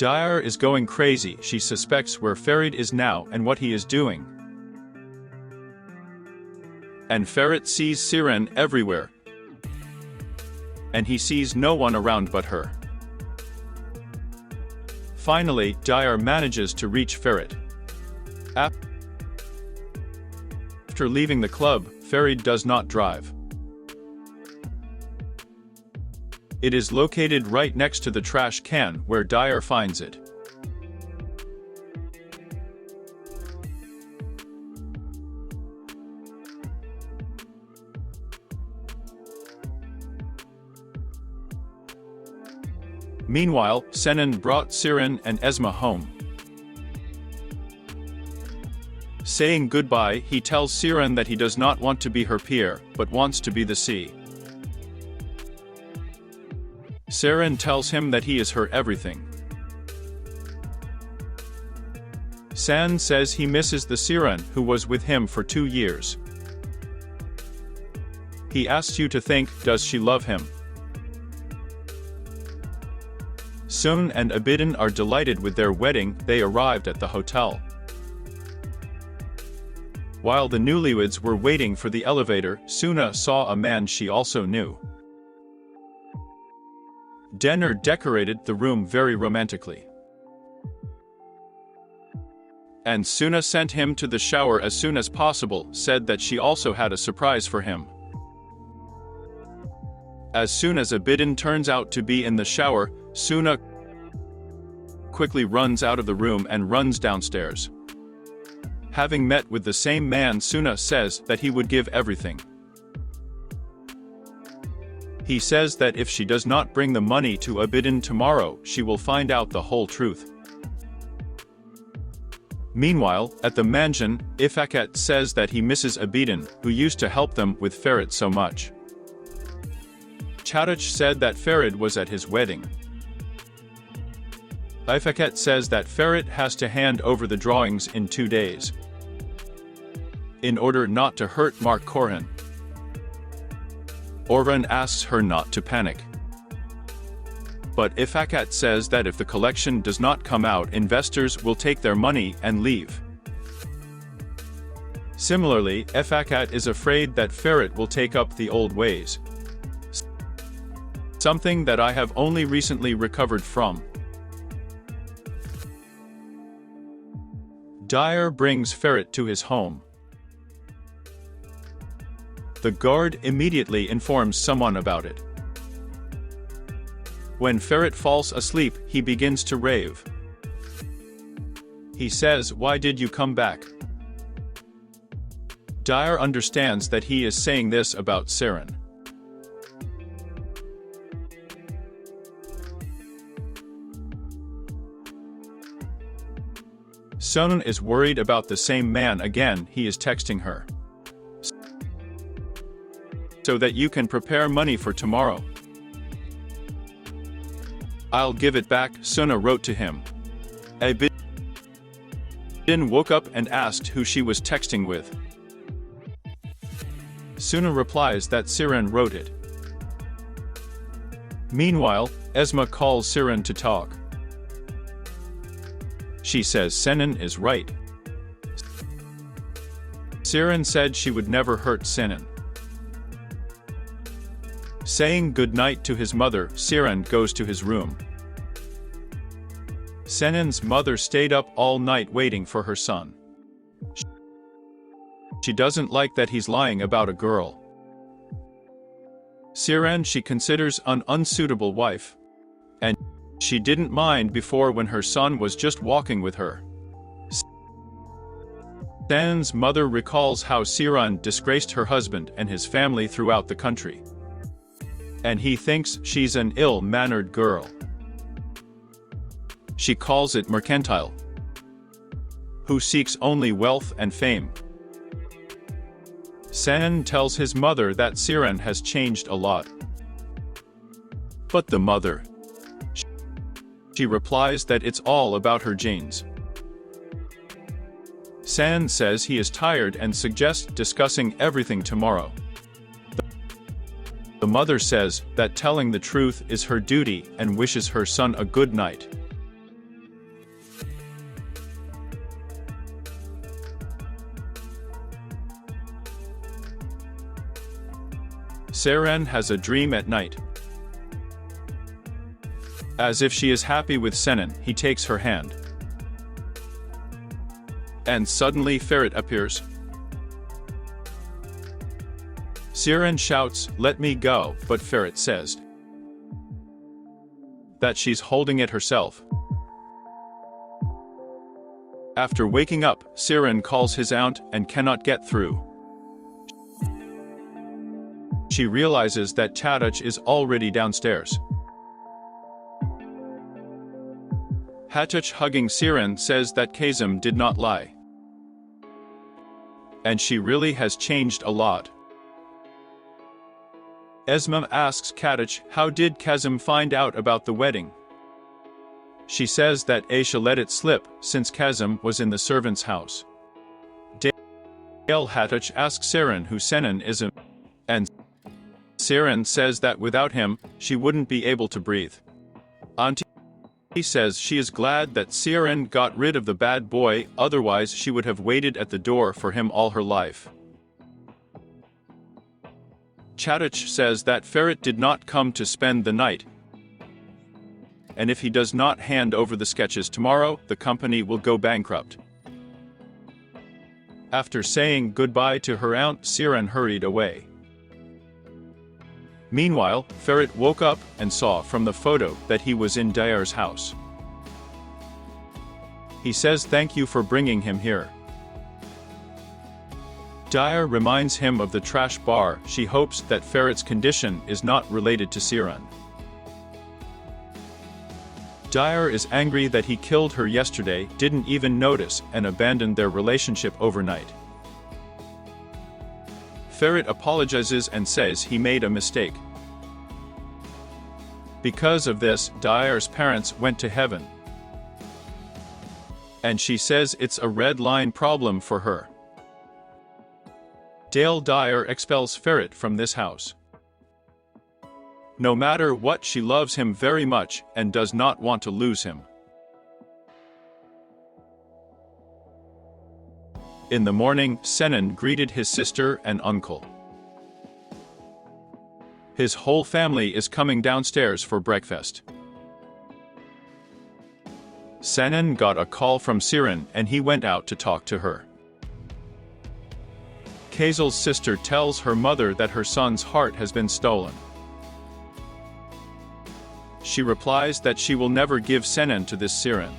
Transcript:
Dyer is going crazy. She suspects where Ferit is now and what he is doing. And Ferit sees Siren everywhere, and he sees no one around but her. Finally, Dyer manages to reach Ferit. After leaving the club, Ferit does not drive. It is located right next to the trash can where Dyer finds it. Meanwhile, Senan brought Siren and Esma home. Saying goodbye, he tells Siren that he does not want to be her peer, but wants to be the sea. Siren tells him that he is her everything. San says he misses the Siren who was with him for 2 years. He asks you to think, does she love him? Sun and Abidin are delighted with their wedding. They arrived at the hotel. While the newlyweds were waiting for the elevator, Suna saw a man she also knew. Denner decorated the room very romantically. And Suna sent him to the shower as soon as possible, said that she also had a surprise for him. As soon as Abidin turns out to be in the shower, Suna quickly runs out of the room and runs downstairs. Having met with the same man, Suna says that he would give everything. He says that if she does not bring the money to Abidin tomorrow, she will find out the whole truth. Meanwhile, at the mansion, Ifakat says that he misses Abidin, who used to help them with Ferit so much. Chadich said that Ferit was at his wedding. Ifakat says that Ferit has to hand over the drawings in 2 days, in order not to hurt Mark Korhan. Orvan asks her not to panic. But Ifakat says that if the collection does not come out, investors will take their money and leave. Similarly, Ifakat is afraid that Ferit will take up the old ways, something that I have only recently recovered from. Dyer brings Ferit to his home. The guard immediately informs someone about it. When Ferit falls asleep, he begins to rave. He says, "Why did you come back?" Dyer understands that he is saying this about Siren. Sun is worried about the same man again. He is texting her, "So that you can prepare money for tomorrow. I'll give it back," Suna wrote to him. Abidin woke up and asked who she was texting with. Suna replies that Siren wrote it. Meanwhile, Esma calls Siren to talk. She says Senan is right. Siren said she would never hurt Senan. Saying goodnight to his mother, Siren goes to his room. Senan's mother stayed up all night waiting for her son. She doesn't like that he's lying about a girl. Siren she considers an unsuitable wife, and she didn't mind before when her son was just walking with her. Senan's mother recalls how Siren disgraced her husband and his family throughout the country, and he thinks she's an ill-mannered girl. She calls it mercantile, who seeks only wealth and fame. Senan tells his mother that Siren has changed a lot. But the mother, she replies that it's all about her genes. San says he is tired and suggests discussing everything tomorrow. The mother says that telling the truth is her duty and wishes her son a good night. Seren has a dream at night. As if she is happy with Senin, he takes her hand. And suddenly Ferret appears. Seren shouts, "Let me go," but Ferret says that she's holding it herself. After waking up, Seren calls his aunt and cannot get through. She realizes that Tadych is already downstairs. Hatich, hugging Seren, says that Kazım did not lie. And she really has changed a lot. Esma asks Tadych, how did Kazım find out about the wedding? She says that Aisha let it slip, since Kazım was in the servant's house. Hatich asks Seren who Senin is, and Seren says that without him, she wouldn't be able to breathe. Auntie says she is glad that Seren got rid of the bad boy, otherwise she would have waited at the door for him all her life. Tadych says that Ferret did not come to spend the night, and if he does not hand over the sketches tomorrow, the company will go bankrupt. After saying goodbye to her aunt, Seren hurried away. Meanwhile, Ferret woke up and saw from the photo that he was in Dayar's house. He says thank you for bringing him here. Dayar reminds him of the trash bar. She hopes that Ferret's condition is not related to Seren. Dayar is angry that he killed her yesterday, didn't even notice, and abandoned their relationship overnight. Ferret apologizes and says he made a mistake. Because of this, Dayar's parents went to heaven. And she says it's a red line problem for her. Dayar expels Ferret from this house. No matter what, she loves him very much and does not want to lose him. In the morning, Senin greeted his sister and uncle. His whole family is coming downstairs for breakfast. Senin got a call from Seren and he went out to talk to her. Kazıl's sister tells her mother that her son's heart has been stolen. She replies that she will never give Senin to this Seren.